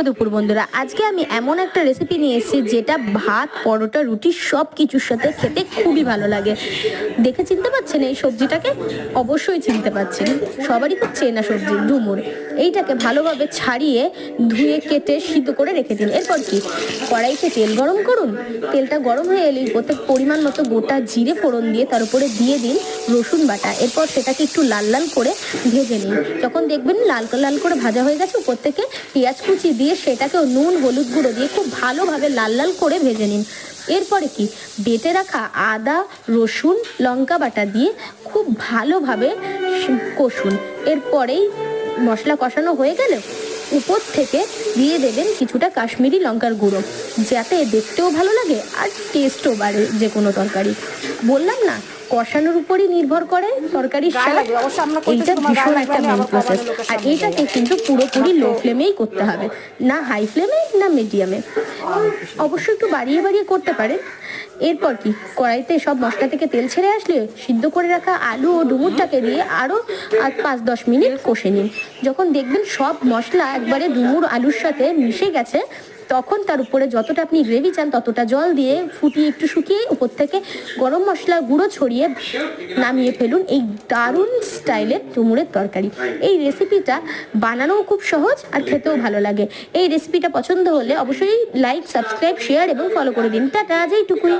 শুভ দুপুর বন্ধুরা। আজকে আমি এমন একটা রেসিপি নিয়ে এসেছি যেটা ভাত, পরোটা, রুটি সব কিছুর সাথে খেতে খুবই ভালো লাগে। দেখে চিনতে পাচ্ছেন এই সবজিটাকে? অবশ্যই চিনতে পাচ্ছেন, সবারই খুব চেনা সবজি ডুমুর। এইটাকে ভালোভাবে ছাড়িয়ে ধুয়ে কেটে সিদ্ধ করে রেখে দিন। এরপর কি, কড়াইতে তেল গরম করুন। তেলটা গরম হয়ে এলেই প্রত্যেক পরিমাণ মতো গোটা জিরে ফোড়ন দিয়ে তার উপরে দিয়ে দিন রসুন বাটা। এরপর সেটাকে একটু লাল লাল করে ভেজে নিন। যখন দেখবেন লাল লাল করে ভাজা হয়ে গেছে, উপর থেকে পেঁয়াজ কুচি দিয়ে সেটাকেও নুন হলুদ গুঁড়ো দিয়ে খুব ভালোভাবে লাল লাল করে ভেজে নিন। এরপরে কি, বেটে রাখা আদা রসুন লঙ্কা বাটা দিয়ে খুব ভালোভাবে কষুন। এরপরেই মশলা কষানো হয়ে গেলে উপর থেকে দিয়ে দেবেন কিছুটা কাশ্মীরি লঙ্কার গুঁড়ো, যাতে দেখতেও ভালো লাগে আর টেস্টও বাড়ে যে কোনো তরকারি। বললাম না, কষানোর উপরই নির্ভর করে তরকারির স্বাদ। এইটা ভীষণ একটা মেন প্রসেস, আর এইটাকে কিন্তু পুরোপুরি লো ফ্লেমেই করতে হবে, না হাই ফ্লেমে না মিডিয়ামে। অবশ্যই একটু বাড়িয়ে বাড়িয়ে করতে পারেন। এরপর কি, কড়াইতে সব মশলা থেকে তেল ছেড়ে আসলে সিদ্ধ করে রাখা আলু ও ডুমুরটাকে দিয়ে আরও 5-10 মিনিট কষে নিন। যখন দেখবেন সব মশলা একবারে ডুমুর আলুর সাথে মিশে গেছে, তখন তার উপরে যতটা আপনি গ্রেভি চান ততটা জল দিয়ে ফুটিয়ে একটু শুকিয়ে উপর থেকে গরম মশলার গুঁড়ো ছড়িয়ে নামিয়ে ফেলুন এই দারুণ স্টাইলের ডুমুরের তরকারি। এই রেসিপিটা বানানোও খুব সহজ আর খেতেও ভালো লাগে। এই রেসিপিটা পছন্দ হলে অবশ্যই লাইক, সাবস্ক্রাইব, শেয়ার এবং ফলো করে দিন। টাটা, আজ এইটুকুই।